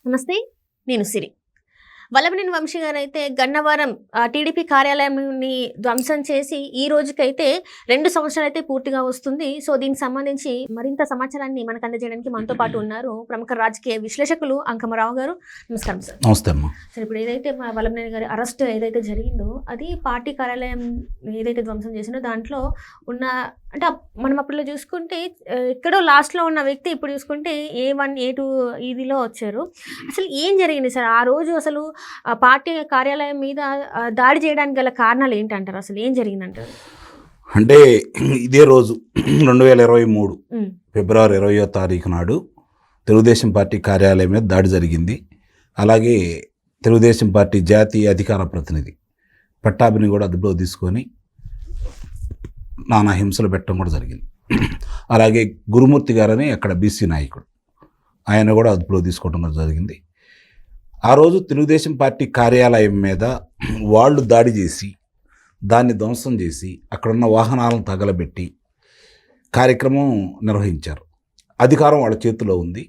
నమస్తే. నేను సిరి. వల్లభనేని వంశీ గారైతే గన్నవరం టీడీపీ కార్యాలయంని ధ్వంసం చేసి ఈ రోజుకైతే 2 సంవత్సరాలైతే పూర్తిగా వస్తుంది. సో, దీనికి సంబంధించి మరింత సమాచారాన్ని మనకు అందజేయడానికి మనతో పాటు ఉన్నారు ప్రముఖ రాజకీయ విశ్లేషకులు అంకమరావు గారు. నమస్కారం సార్. నమస్తే అమ్మా. సార్, ఇప్పుడు ఏదైతే వల్లభనేని గారి అరెస్ట్ ఏదైతే జరిగిందో అది పార్టీ కార్యాలయం ఏదైతే ధ్వంసం చేసిందో దాంట్లో ఉన్న అంటే మనం అప్పట్లో చూసుకుంటే ఎక్కడో లాస్ట్లో ఉన్న వ్యక్తి ఇప్పుడు చూసుకుంటే A1 A2 ఇదిలో వచ్చారు. అసలు ఏం జరిగింది సార్ ఆ రోజు? అసలు పార్టీ కార్యాలయం మీద దాడి చేయడానికి గల కారణాలు ఏంటంటారు? అసలు ఏం జరిగిందంటారు? అంటే ఇదే రోజు 2023 ఫిబ్రవరి 20వ తారీఖు నాడు తెలుగుదేశం పార్టీ కార్యాలయం మీద దాడి జరిగింది. అలాగే తెలుగుదేశం పార్టీ జాతీయ అధికార ప్రతినిధి పట్టాభిని కూడా అదుపులో తీసుకొని నానా హింసలు పెట్టడం కూడా జరిగింది. అలాగే గురుమూర్తి గారని అక్కడ బీసీ నాయకుడు, ఆయన కూడా అదుపులో తీసుకోవడం కూడా జరిగింది. ఆ రోజు తెలుగుదేశం పార్టీ కార్యాలయం మీద వాళ్ళు దాడి చేసి దాన్ని ధ్వంసం చేసి అక్కడున్న వాహనాలను తగలబెట్టి కార్యక్రమం నిర్వహించారు. అధికారం వాళ్ళ చేతిలో ఉంది.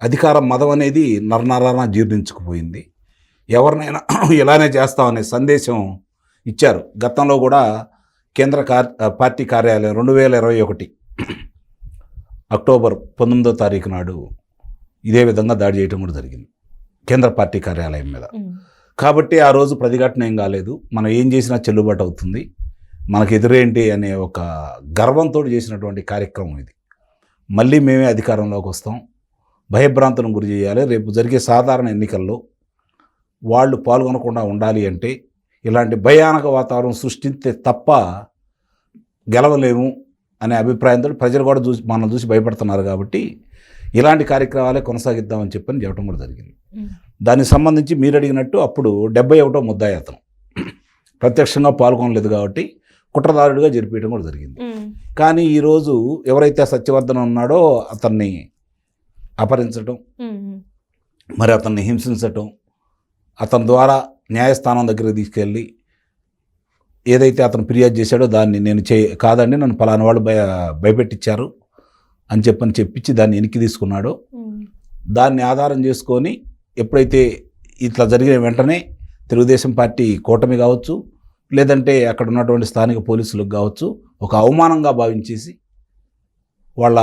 అధికారం మదం అనేది నరనరాన జీర్ణించుకుపోయింది. ఎవరినైనా ఇలానే చేస్తామనే సందేశం ఇచ్చారు. గతంలో కూడా కేంద్ర పార్టీ కార్యాలయం 2021 అక్టోబర్ 19వ తారీఖు నాడు ఇదే విధంగా దాడి చేయడం కూడా జరిగింది కేంద్ర పార్టీ కార్యాలయం మీద. కాబట్టి ఆ రోజు ప్రతిఘటన ఏం కాలేదు. మనం ఏం చేసినా చెల్లుబాటు అవుతుంది, మనకు ఎదురేంటి అనే ఒక గర్వంతో చేసినటువంటి కార్యక్రమం ఇది. మళ్ళీ మేమే అధికారంలోకి వస్తాం, భయభ్రాంతులను గురి చేయాలి, రేపు జరిగే సాధారణ ఎన్నికల్లో వాళ్ళు పాల్గొనకుండా ఉండాలి అంటే ఇలాంటి భయానక వాతావరణం సృష్టిస్తే తప్ప గెలవలేము అనే అభిప్రాయంతో ప్రజలు కూడా మనం చూసి భయపడుతున్నారు. కాబట్టి ఇలాంటి కార్యక్రమాలే కొనసాగిద్దామని చెప్పడం కూడా జరిగింది. దానికి సంబంధించి మీరు అడిగినట్టు అప్పుడు 71వ ముద్దాయి అతను ప్రత్యక్షంగా పాల్గొనలేదు కాబట్టి కుట్రదారుడిగా జరిపించడం కూడా జరిగింది. కానీ ఈరోజు ఎవరైతే సత్యవర్ధన్ ఉన్నాడో అతన్ని అపహరించడం, మరి అతన్ని హింసించటం, అతని ద్వారా న్యాయస్థానం దగ్గరికి తీసుకెళ్ళి ఏదైతే అతను ఫిర్యాదు చేశాడో దాన్ని నేను కాదండి నన్ను పలానా వాళ్ళు భయపెట్టించారు అని చెప్పించి దాన్ని వెనక్కి తీసుకున్నాడో దాన్ని ఆధారం చేసుకొని ఎప్పుడైతే ఇట్లా జరిగిన వెంటనే తెలుగుదేశం పార్టీ కూటమి కావచ్చు, లేదంటే అక్కడ ఉన్నటువంటి స్థానిక పోలీసులకు కావచ్చు ఒక అవమానంగా భావించేసి వాళ్ళ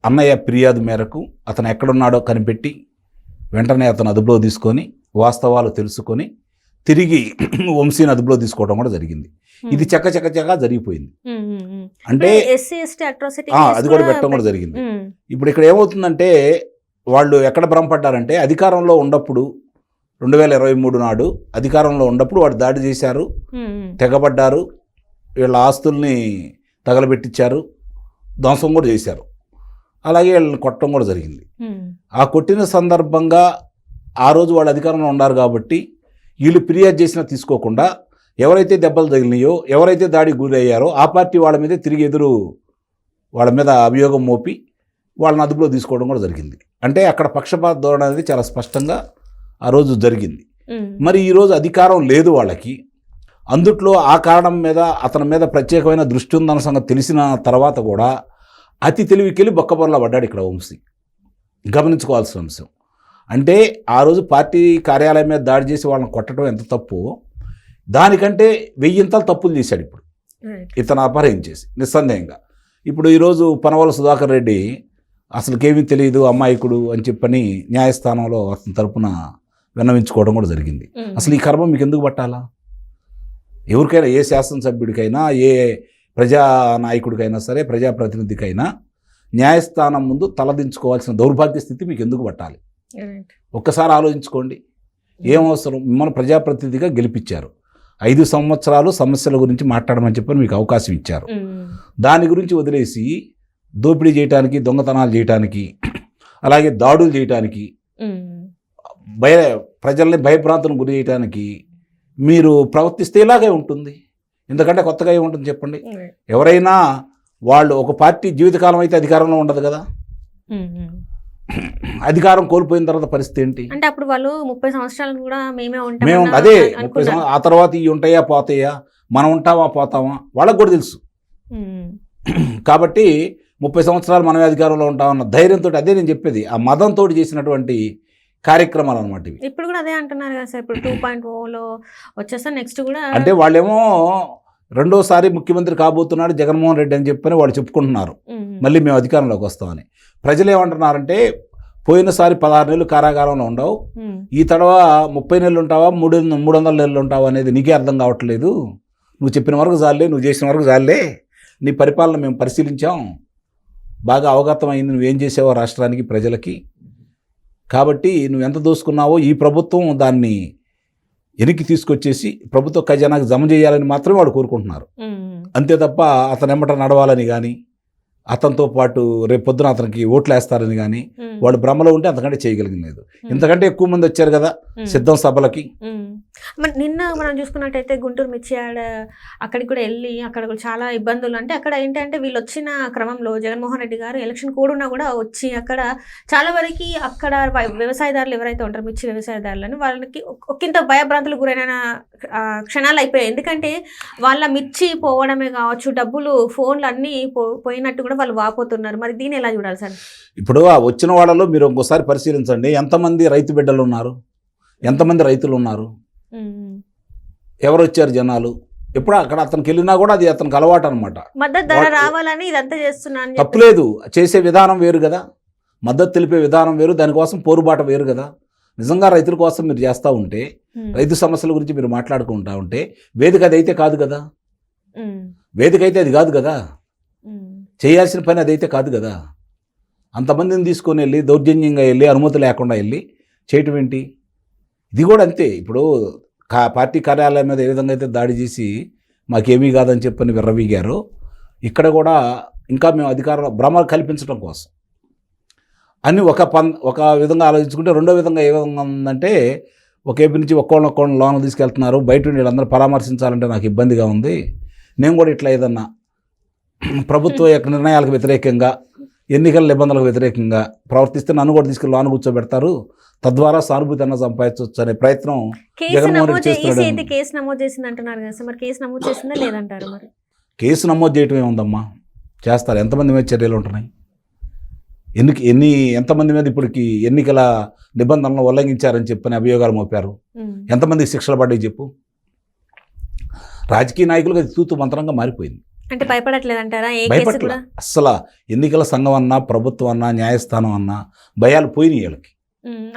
అన్నయ్య ఫిర్యాదు మేరకు అతను ఎక్కడున్నాడో కనిపెట్టి వెంటనే అతను అదుపులో తీసుకొని వాస్తవాలు తెలుసుకొని తిరిగి వంశీని అదుపులో తీసుకోవడం కూడా జరిగింది. ఇది చక్కగా జరిగిపోయింది. అంటే అది కూడా పెట్టడం కూడా జరిగింది. ఇప్పుడు ఇక్కడ ఏమవుతుందంటే వాళ్ళు ఎక్కడ భ్రమపడ్డారంటే అధికారంలో ఉన్నప్పుడు 2023 నాడు అధికారంలో ఉన్నప్పుడు వాడు దాడి చేశారు, తెగబడ్డారు, వీళ్ళ ఆస్తుల్ని తగలబెట్టించారు, ధ్వంసం కూడా చేశారు. అలాగే వీళ్ళని కొట్టడం కూడా జరిగింది. ఆ కొట్టిన సందర్భంగా ఆ రోజు వాళ్ళు అధికారంలో ఉన్నారు కాబట్టి వీళ్ళు ఫిర్యాదు చేసినా తీసుకోకుండా ఎవరైతే దెబ్బలు తగిలినాయో, ఎవరైతే దాడికి గురయ్యారో ఆ పార్టీ వాళ్ళ మీద తిరిగి వాళ్ళ మీద అభియోగం మోపి వాళ్ళని అదుపులో తీసుకోవడం కూడా జరిగింది. అంటే అక్కడ పక్షపాత ధోరణి అనేది చాలా స్పష్టంగా ఆ రోజు జరిగింది. మరి ఈరోజు అధికారం లేదు వాళ్ళకి, అందుట్లో ఆ కారణం మీద అతని మీద ప్రత్యేకమైన దృష్టి ఉందన్న సంగతి తెలిసిన తర్వాత కూడా అతి తెలివికెళ్ళి బొక్కబొరలా పడ్డాడు ఇక్కడ వంశీ. గమనించుకోవాల్సిన అంశం అంటే ఆ రోజు పార్టీ కార్యాలయం మీద దాడి చేసి వాళ్ళని కొట్టడం ఎంత తప్పు, దానికంటే 1000 తప్పులు చేశాడు ఇప్పుడు ఇతను అపహరించేసి నిస్సందేహంగా. ఇప్పుడు ఈరోజు పనవల సుధాకర్ రెడ్డి అసలుకేమీ తెలియదు అమాయకుడు అని చెప్పని న్యాయస్థానంలో అతని తరపున విన్నవించుకోవడం కూడా జరిగింది. అసలు ఈ కర్మ మీకు ఎందుకు పట్టాలా? ఎవరికైనా, ఏ శాసనసభ్యుడికైనా, ఏ ప్రజా నాయకుడికైనా సరే, ప్రజాప్రతినిధికైనా న్యాయస్థానం ముందు తలదించుకోవాల్సిన దౌర్భాగ్య స్థితి మీకు ఎందుకు పట్టాలి? ఒక్కసారి ఆలోచించుకోండి. ఏం అవసరం? మిమ్మల్ని ప్రజాప్రతినిధిగా గెలిపించారు, 5 సంవత్సరాలు సమస్యల గురించి మాట్లాడమని చెప్పని మీకు అవకాశం ఇచ్చారు. దాని గురించి వదిలేసి దోపిడీ చేయడానికి, దొంగతనాలు చేయడానికి, అలాగే దాడులు చేయడానికి, ప్రజల్ని భయభ్రాంతులను గురి చేయడానికి మీరు ప్రవర్తిస్తే ఇలాగే ఉంటుంది. ఎందుకంటే కొత్తగా ఏముంటుంది చెప్పండి? ఎవరైనా వాళ్ళు ఒక పార్టీ జీవితకాలం అయితే అధికారంలో ఉండదు కదా, అధికారం కోల్పోయిన తర్వాత పరిస్థితి ఏంటి అంటే అప్పుడు వాళ్ళు 30 సంవత్సరాలు కూడా మేము అదే 30 సంవత్సరాలు ఆ తర్వాత ఇవి ఉంటాయా పోతాయా, మనం ఉంటామా పోతామా వాళ్ళకు కూడా తెలుసు. కాబట్టి 30 సంవత్సరాలు మనమే అధికారంలో ఉంటామన్న ధైర్యంతో, అదే నేను చెప్పేది, ఆ మదంతో చేసినటువంటి కార్యక్రమాలు అనమాట ఇవి. ఇప్పుడు కూడా అదే అంటున్నారు కదా సార్, ఇప్పుడు 2.0లో వచ్చేస్తే నెక్స్ట్ కూడా అంటే వాళ్ళేమో రెండోసారి ముఖ్యమంత్రి కాబోతున్నాడు జగన్మోహన్ రెడ్డి అని చెప్పని వాళ్ళు చెప్పుకుంటున్నారు, మళ్ళీ మేము అధికారంలోకి వస్తామని. ప్రజలు ఏమంటున్నారంటే పోయినసారి 16 నెలలు కారాగారంలో ఉండవు, ఈ తడవ 30 నెలలు ఉంటావా 300 నెలలు ఉంటావా అనేది నీకే అర్థం కావట్లేదు, నువ్వు చెప్పిన వరకు చాలే, నువ్వు చేసిన వరకు చాలే, నీ పరిపాలన మేము పరిశీలించాం, బాగా అవగతం అయింది నువ్వేం చేసావో రాష్ట్రానికి ప్రజలకి, కాబట్టి నువ్వు ఎంత దోసుకున్నావో ఈ ప్రభుత్వం దాన్ని వెనక్కి తీసుకొచ్చేసి ప్రభుత్వ ఖజానాకి జమ చేయాలని మాత్రమే వాడు కోరుకుంటున్నారు. అంతే తప్ప అతను ఎమ్మట నడవాలని కానీ అతనితో పాటు రేపు పొద్దున అతనికి ఓట్లు వేస్తారని కానీ వాళ్ళు భ్రమలో ఉంటే అంతకంటే చేయగలిగలేదు. ఇంతకంటే ఎక్కువ మంది వచ్చారు కదా సిద్ధం సభలకి. నిన్న మనం చూసుకున్నట్టయితే గుంటూరు మిర్చియాడ అక్కడికి కూడా వెళ్ళి అక్కడ కూడా చాలా ఇబ్బందులు, అంటే అక్కడ ఏంటంటే వీళ్ళు వచ్చిన క్రమంలో జగన్మోహన్ రెడ్డి గారు ఎలక్షన్ కోడ్ ఉన్నా కూడా వచ్చి అక్కడ చాలా వరకు అక్కడ వ్యవసాయదారులు ఎవరైతే ఉంటారో మిర్చి వ్యవసాయదారులను వాళ్ళకి ఒకంత భయభ్రాంతులకు గురైన క్షణాలు అయిపోయాయి. ఎందుకంటే వాళ్ళ మిర్చి పోవడమే కావచ్చు, డబ్బులు ఫోన్లు అన్నీ పోయినట్టు కూడా వాళ్ళు వాపోతున్నారు. మరి దీన్ని ఎలా చూడాలి సార్? ఇప్పుడు ఆ వచ్చిన వాళ్ళలో మీరు ఇంకోసారి పరిశీలించండి, ఎంతమంది రైతు బిడ్డలు ఉన్నారు, ఎంతమంది రైతులు ఉన్నారు, ఎవరు వచ్చారు జనాలు. ఎప్పుడు అక్కడ అతనికి వెళ్ళినా కూడా అది అతనికి అలవాటు అనమాట. మద్దతు ధర రావాలని ఇదంతా చేస్తున్నాను, తప్పులేదు, చేసే విధానం వేరు కదా, మద్దతు తెలిపే విధానం వేరు, దానికోసం పోరుబాట వేరు కదా. నిజంగా రైతుల కోసం మీరు చేస్తూ ఉంటే, రైతు సమస్యల గురించి మీరు మాట్లాడుకుంటా ఉంటే వేదిక అది అయితే కాదు కదా, వేదిక అయితే అది కాదు కదా, చేయాల్సిన పని అదైతే కాదు కదా. అంతమందిని తీసుకొని వెళ్ళి దౌర్జన్యంగా వెళ్ళి అనుమతి లేకుండా వెళ్ళి చేయటం ఏంటి? ఇది కూడా అంతే. ఇప్పుడు పార్టీ కార్యాలయం మీద ఏ విధంగా అయితే దాడి చేసి మాకేమీ కాదని చెప్పని విర్రవీగారు, ఇక్కడ కూడా ఇంకా మేము అధికారంలో భ్రమ కల్పించడం కోసం అని ఒక విధంగా ఆలోచించుకుంటే, రెండో విధంగా ఏ విధంగా ఉందంటే ఒక ఏపీ నుంచి ఒక్కొక్కళ్ళని లోన్ తీసుకెళ్తున్నారు, బయట వీళ్ళందరూ పరామర్శించాలంటే నాకు ఇబ్బందిగా ఉంది, నేను కూడా ఇట్లా ఏదన్నా ప్రభుత్వ యొక్క నిర్ణయాలకు వ్యతిరేకంగా ఎన్నికల నిబంధనలకు వ్యతిరేకంగా ప్రవర్తిస్తే నన్ను కూడా తీసుకెళ్ళి లోన్ కూర్చోబెడతారు, తద్వారా సానుభూతి అన్న సంపాదించవచ్చు అనే ప్రయత్నం జగన్మోహన్ రెడ్డి చేస్తున్నాడు. కేసు నమోదు చేసింది అంటున్నారు కదా సార్, మరి కేసు నమోదు చేసిందా లేదంటారు? మరి కేసు నమోదు చేయటం ఏముందమ్మా, చేస్తారు. ఎంతమంది మీద చర్యలు ఉంటున్నాయి, ఎంతమంది మీద ఇప్పటికి ఎన్నికల నిబంధనలను ఉల్లంఘించారని చెప్పని అభియోగాలు మోపారు, ఎంతమందికి శిక్షలు పడ్డాయి చెప్పు. రాజకీయ నాయకులకు అది తూతు మంత్రంగా మారిపోయింది. అంటే భయపడట్లేదంటారా? భయపడట్ల అసలు. ఎన్నికల సంఘం అన్నా ప్రభుత్వం అన్నా న్యాయస్థానం అన్నా భయాలు పోయినాయి వీళ్ళకి.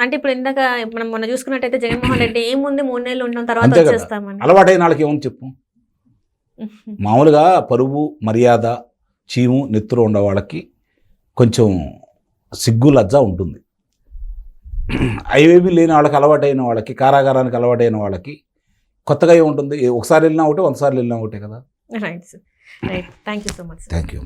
అంటే ఇప్పుడు ఇందాక మనం మొన్న చూసుకున్నట్టయితే జగన్మోహన్ రెడ్డి ఏముంది 3 నెలలు ఉంటాం తర్వాత వచ్చేస్తామని, అలవాటైన వాళ్ళకి ఏమని చెప్పు. మామూలుగా పరువు మర్యాద చీము నెత్తురు ఉండే వాళ్ళకి కొంచెం సిగ్గు లజ్జ ఉంటుంది. అవేమీ లేని వాళ్ళకి, అలవాటైన వాళ్ళకి, కారాగారానికి అలవాటైన వాళ్ళకి కొత్తగా ఏముంటుంది? ఒకసారి వెళ్ళినా ఒకటే, 100 సార్లు వెళ్ళినా ఒకటే కదా. Right sir, right. Thank you so much. Thank you.